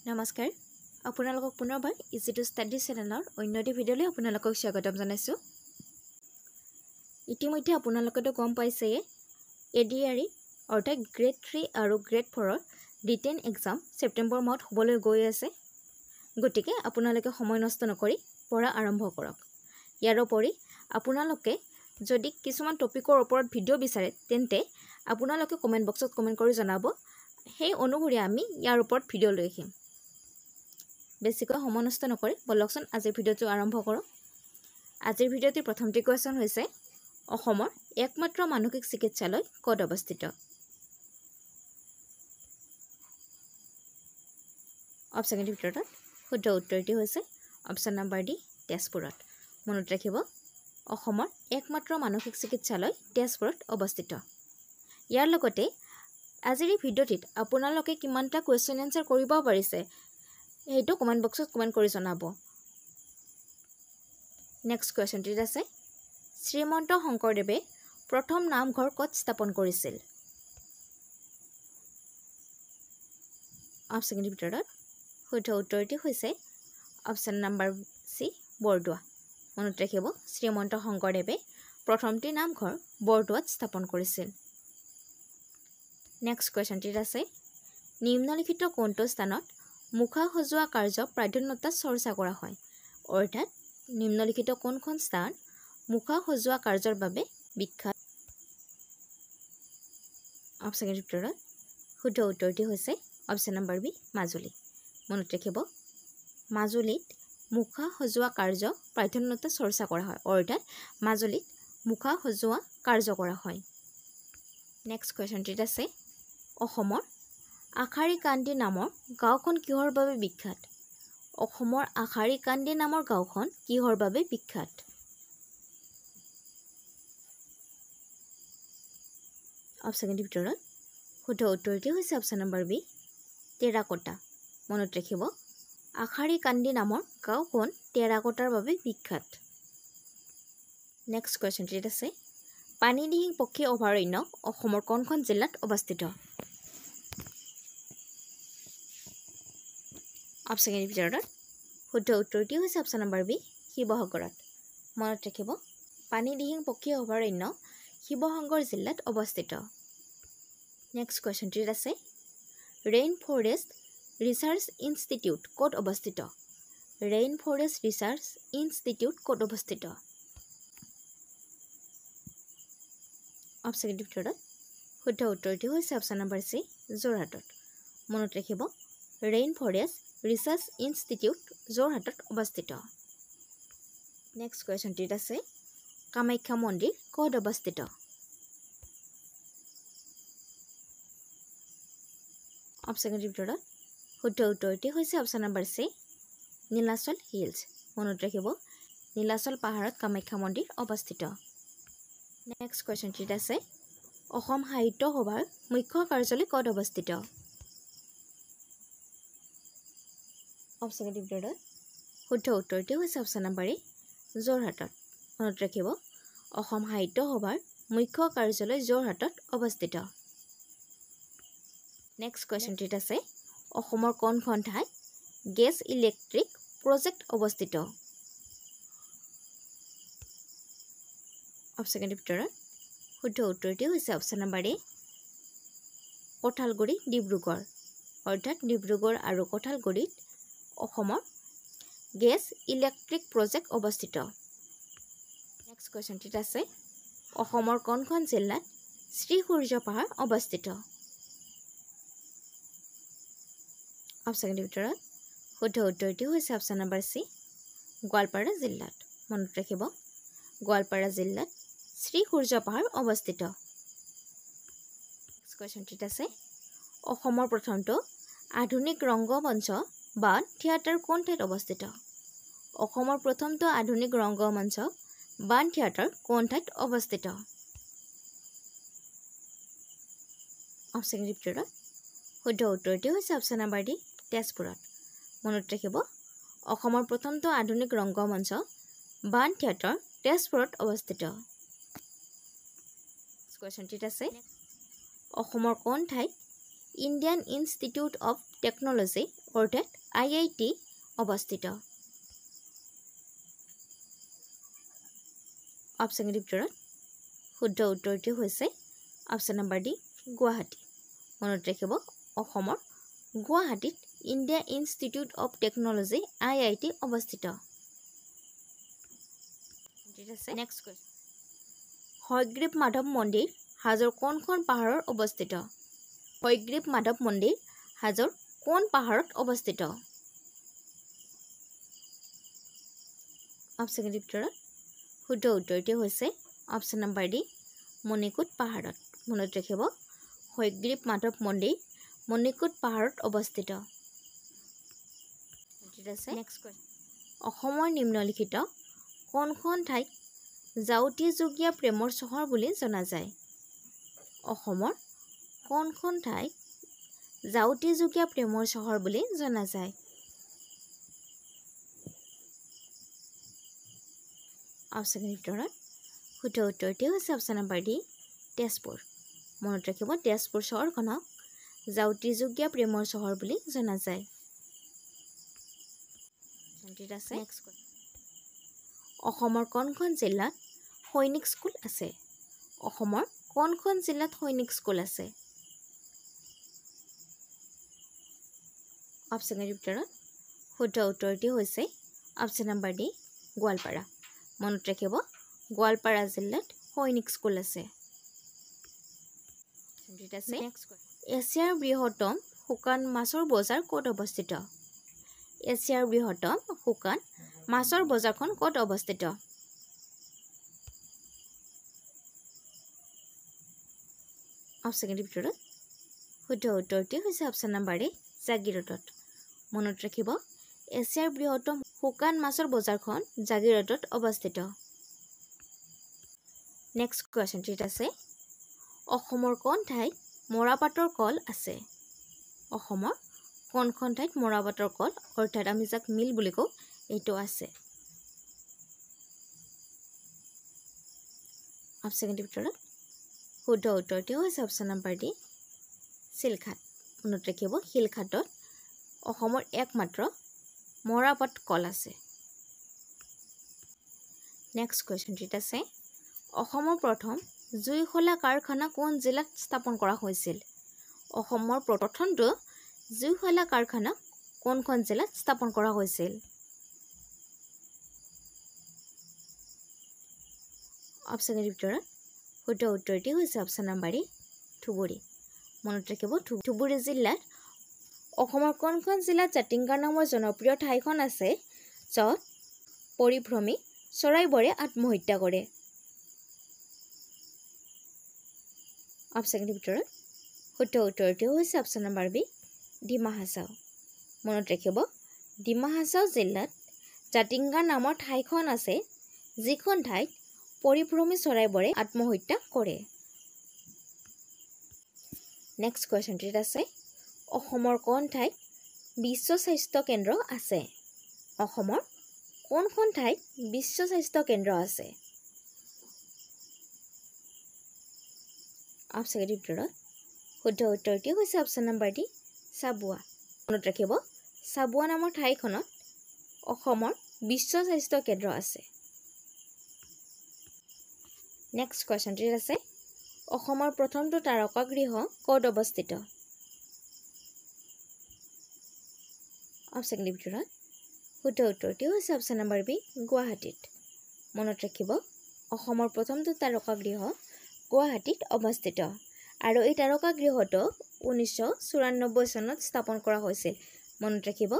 নমস্কাৰ আপোনালোকক পুনৰবাৰ ইজি টু ষ্টাডি চেনেলৰ অন্য এটি ভিডিঅ'লৈ আপোনালোকক স্বাগতম জনাইছোঁ। ইতিমধ্যে আপোনালোকেতো গম পাইছেই এডিআৰই অৰ্থাৎ গ্ৰেড 3 আৰু গ্ৰেড 4ৰ ৰিটেন এক্সাম ছেপ্টেম্বৰ মাহত হ'বলৈ গৈ আছে। গতিকে আপোনালোকে সময় নষ্ট নকৰি পঢ়া আৰম্ভ কৰক। ইয়াৰ উপৰি আপোনালোকে যদি কিছুমান টপিকৰ ওপৰত ভিডিঅ' বিচাৰে তেন্তে আপোনালোকে কমেণ্ট বক্সত কমেণ্ট কৰি জনাব। সেই অনুসৰি আমি ইয়াৰ ওপৰত ভিডিঅ' লৈ আহিম। বেছিকৈ সময় নষ্ট নকৰি বলকচোন আজিৰ ভিডিঅ'টো আৰম্ভ কৰোঁ। আজিৰ ভিডিঅ'টিৰ প্ৰথমটি কুৱেশ্যন হৈছে অসমৰ একমাত্ৰ মানসিক চিকিৎসালয় ক'ত অৱস্থিত? অপশ্যনৰ ভিতৰত শুদ্ধ উত্তৰটি হৈছে অপশ্যন নম্বৰ ডি তেজপুৰত। মনত ৰাখিব অসমৰ একমাত্ৰ মানসিক চিকিৎসালয় তেজপুৰত অৱস্থিত। ইয়াৰ লগতে আজিৰ এই ভিডিঅ'টিত আপোনালোকে কিমানটা কুৱেশ্যন এনচাৰ কৰিব পাৰিছে এইটো কমেণ্ট বক্সত কমেণ্ট কৰি জনাব। নেক্সট কুৱেশ্যনটিত আছে শ্ৰীমন্ত শংকৰদেৱে প্ৰথম নামঘৰ ক'ত স্থাপন কৰিছিল? অপশ্যনৰ ভিতৰত শুদ্ধ উত্তৰটি হৈছে অপশ্যন নম্বৰ চি বৰদোৱা। মনত ৰাখিব শ্ৰীমন্ত শংকৰদেৱে প্ৰথমটি নামঘৰ বৰদোৱাত স্থাপন কৰিছিল। নেক্সট কুৱেশ্যনটিত আছে নিম্নলিখিত কোনটো স্থানত মুখা সজোৱা কাৰ্য প্ৰাধান্যতা চৰ্চা কৰা হয়? অৰ্থাৎ নিম্নলিখিত কোনখন স্থান মুখা সজোৱা কাৰ্যৰ বাবে বিখ্যাত? অপশ্যনৰ ভিতৰত শুদ্ধ উত্তৰটি হৈছে অপশ্যন নম্বৰ বি মাজুলী। মনত ৰাখিব মাজুলীত মুখা সজোৱা কাৰ্য প্ৰাধান্যতা চৰ্চা কৰা হয়। অৰ্থাৎ মাজুলীত মুখা সজোৱা কাৰ্য কৰা হয়। নেক্সট কুৱেশ্যনটিত আছে অসমৰ আশাৰীকান্দি নামৰ গাঁওখন কিহৰ বাবে বিখ্যাত? অসমৰ আশাৰীকান্দি নামৰ গাঁওখন কিহৰ বাবে বিখ্যাত? অপশ্যনৰ ভিতৰত শুদ্ধ উত্তৰটি হৈছে অপশ্যন নম্বৰ বি টেৰাকোটা। মনত ৰাখিব আশাৰীকান্দি নামৰ গাঁওখন টেৰাকোটাৰ বাবে বিখ্যাত। নেক্সট কুৱেশ্যনটিত আছে পানীদিহিং পক্ষী অভয়াৰণ্য অসমৰ কোনখন জিলাত অৱস্থিত? অপশ্যনৰ ভিতৰত শুদ্ধ উত্তৰটি হৈছে অপশ্যন নম্বৰ বি শিৱসাগৰত। মনত ৰাখিব পানীদিহিং পক্ষী অভয়াৰণ্য শিৱসাগৰ জিলাত অৱস্থিত। নেক্সট কুৱেশ্যনটিত আছে ৰেইন ফৰেষ্ট ৰিচাৰ্চ ইনষ্টিটিউট ক'ত অৱস্থিত? ৰেইন ফৰেষ্ট ৰিচাৰ্চ ইনষ্টিটিউট ক'ত অৱস্থিত? অপশ্যনৰ ভিতৰত শুদ্ধ উত্তৰটি হৈছে অপশ্যন নম্বৰ চি যোৰহাটত। মনত ৰাখিব ৰেইন ফৰেষ্ট ৰিচাৰ্চ ইনষ্টিটিউট যোৰহাটত অৱস্থিত। নেক্সট কুৱেশ্যনটিত আছে কামাখ্যা মন্দিৰ ক'ত অৱস্থিত? অপশ্যনৰ ভিতৰত শুদ্ধ উত্তৰটি হৈছে option number C Nilachal hills. মনত ৰাখিব নীলাচল পাহাৰত কামাখ্যা মন্দিৰ অৱস্থিত। নেক্সট কুৱেশ্যনটিত আছে অসম সাহিত্য সভাৰ মুখ্য কাৰ্যালয় ক'ত অৱস্থিত? অপশ্যনৰ ভিতৰত শুদ্ধ উত্তৰটি হৈছে অপশ্যন নম্বৰ এ যোৰহাটত। মনত ৰাখিব অসম সাহিত্য সভাৰ মুখ্য কাৰ্যালয় যোৰহাটত অৱস্থিত। নেক্সট কুৱেশ্যনটিত আছে অসমৰ কোনখন ঠাইত গেছ ইলেক্ট্ৰিক প্ৰজেক্ট অৱস্থিত? অপশ্যনৰ ভিতৰত শুদ্ধ উত্তৰটি হৈছে অপশ্যন নম্বৰ এ কঠালগুৰি ডিব্ৰুগড়। অৰ্থাৎ ডিব্ৰুগড় আৰু কঠালগুৰিত অসমৰ গেছ ইলেক্ট্ৰিক প্ৰজেক্ট অৱস্থিত। নেক্সট কুৱেশ্যনটিত আছে অসমৰ কোনখন জিলাত শ্ৰীসূৰ্য পাহাৰ অৱস্থিত? অপশ্যনৰ ভিতৰত শুদ্ধ উত্তৰটি হৈছে অপশ্যন নম্বৰ চি গোৱালপাৰা জিলাত। মনত ৰাখিব গোৱালপাৰা জিলাত শ্ৰীসূৰ্য পাহাৰ অৱস্থিত। নেক্সট কুৱেশ্যনটিত আছে অসমৰ প্ৰথমটো আধুনিক ৰংগমঞ্চ বা থিয়েটাৰ কোন ঠাইত অৱস্থিত? অসমৰ প্ৰথমটো আধুনিক ৰংগমঞ্চ বা থিয়েটাৰ কোন ঠাইত অৱস্থিত? অপশ্যনৰ ভিতৰত শুদ্ধ উত্তৰটি হৈছে অপশ্যন নম্বৰ ডি তেজপুৰত। মনত ৰাখিব অসমৰ প্ৰথমটো আধুনিক ৰংগমঞ্চ বা থিয়েটাৰ তেজপুৰত অৱস্থিত। কুৱেশ্যনটিত আছে অসমৰ কোন ঠাইত ইণ্ডিয়ান ইনষ্টিটিউট অফ টেকন'লজি অৰ্থাৎ IIT অৱস্থিত? অপশ্যনৰ ভিতৰত শুদ্ধ উত্তৰটো হৈছে অপশ্যন নম্বৰ ডি গুৱাহাটী। মনত ৰাখিব অসমৰ গুৱাহাটীত India institute of technology IIT অৱস্থিত। নেক্সট কুৱেশ্যন, হয়গ্ৰীৱ মাধৱ মন্দিৰ হাজোৰ কোনখন পাহাৰৰ অৱস্থিত? হয়গ্ৰীৱ মাধৱ মন্দিৰ হাজোৰ কোন পাহাৰত অৱস্থিত? অপশ্যনৰ ভিতৰত শুদ্ধ উত্তৰটো হৈছে অপশ্যন নম্বৰ ডি মণিকোট পাহাৰত। মনত ৰাখিব হয়গ্ৰীৱ মাধৱ মন্দিৰ মণিকোট পাহাৰত অৱস্থিত। নেক্সট কুৱেশ্যন, অসমৰ নিম্নলিখিত কোনখন ঠাইক জাউতিযুগীয়া প্ৰেমৰ চহৰ বুলি জনা যায়? অসমৰ কোনখন ঠাইক জাউতিযুগীয়া প্ৰেমৰ চহৰ বুলি জনা যায়? অপশ্যনৰ ভিতৰত শুদ্ধ উত্তৰটো হৈছে অপশ্যন নম্বৰ ডি তেজপুৰ। মনত ৰাখিব তেজপুৰ চহৰখনক জাউতিযুগীয়া প্ৰেমৰ চহৰ বুলি জনা যায়। অসমৰ কোনখন জিলাত সৈনিক স্কুল আছে? অসমৰ কোনখন জিলাত সৈনিক স্কুল আছে? অপশ্যনৰ ভিতৰত শুদ্ধ উত্তৰটো হৈছে অপশ্যন নম্বৰ ডি গোৱালপাৰা। মনত ৰাখিব গোৱালপাৰা জিলাত সৈনিক স্কুল আছে। এছিয়াৰ বৃহত্তম শুকান মাছৰ বজাৰ ক'ত অৱস্থিত? এছিয়াৰ বৃহত্তম শুকান মাছৰ বজাৰখন ক'ত অৱস্থিত? অপশ্যনৰ ভিতৰত শুদ্ধ উত্তৰটো হৈছে অপশ্যন নম্বৰ ডি জাগিৰোডত। মনত ৰাখিব এছিয়াৰ বৃহত্তম শুকান মাছৰ বজাৰখন জাগিৰোডত অৱস্থিত। নেক্সট কুৱেশ্যনটিত আছে অসমৰ কোন ঠাইত মৰাপাটৰ কল আছে? অসমৰ কোনখন ঠাইত মৰাপাটৰ কল অৰ্থাৎ আমি যাক মিল বুলি কওঁ এইটো আছে? অপশ্যনৰ ভিতৰত শুদ্ধ উত্তৰটো হৈছে অপশ্যন নম্বৰ ডি শিলঘাট। মনত ৰাখিব শিলঘাটত অসমৰ একমাত্ৰ মৰাপাট কল আছে। নেক্সট কুৱেশ্যনটিত আছে অসমৰ প্ৰথম জুইশলা কাৰখানা কোন জিলাত স্থাপন কৰা হৈছিল? অসমৰ প্ৰথমটো জুইশলা কাৰখানা কোনখন জিলাত স্থাপন কৰা হৈছিল? অপশ্যনৰ ভিতৰত শুদ্ধ উত্তৰটি হৈছে অপশ্যন নম্বৰ ডি ধুবুৰী। মনত ৰাখিব ধুবুৰী জিলাত অসমৰ কোনখন জিলাত জাতিংগা নামৰ জনপ্ৰিয় ঠাইখন আছে য'ত পৰিভ্ৰমী চৰাইবোৰে আত্মহত্যা কৰে? অপশ্যনৰ ভিতৰত শুদ্ধ উত্তৰটো হৈছে option number B Dima Hasao. মনত ৰাখিব ডিমা হাছাও জিলাত জাতিংগা নামৰ ঠাইখন আছে যিখন ঠাইত পৰিভ্ৰমী চৰাইবোৰে আত্মহত্যা কৰে। নেক্সট কুৱেশ্যনটিত আছে অসমৰ কোন ঠাইত বিশ্ব স্বাস্থ্য কেন্দ্ৰ আছে? অসমৰ কোনখন ঠাইত বিশ্ব স্বাস্থ্য কেন্দ্ৰ আছে? অপশ্যনৰ ভিতৰত শুদ্ধ উত্তৰটি হৈছে অপশ্যন নম্বৰ ডি চাবুৱা। মনত ৰাখিব চাবুৱা নামৰ ঠাইখনত অসমৰ বিশ্ব স্বাস্থ্য কেন্দ্ৰ আছে। নেক্সট কুৱেশ্যনটিত আছে অসমৰ প্ৰথমটো তাৰকাগৃহ ক'ত অৱস্থিত? অপশ্যনৰ ভিতৰত শুদ্ধ উত্তৰটি হৈছে অপশ্যন নম্বৰ বি গুৱাহাটীত। মনত ৰাখিব অসমৰ প্ৰথমটো তাৰকাগৃহ গুৱাহাটীত অৱস্থিত আৰু এই তাৰকাগৃহটো 1994 চনত স্থাপন কৰা হৈছিল। মনত ৰাখিব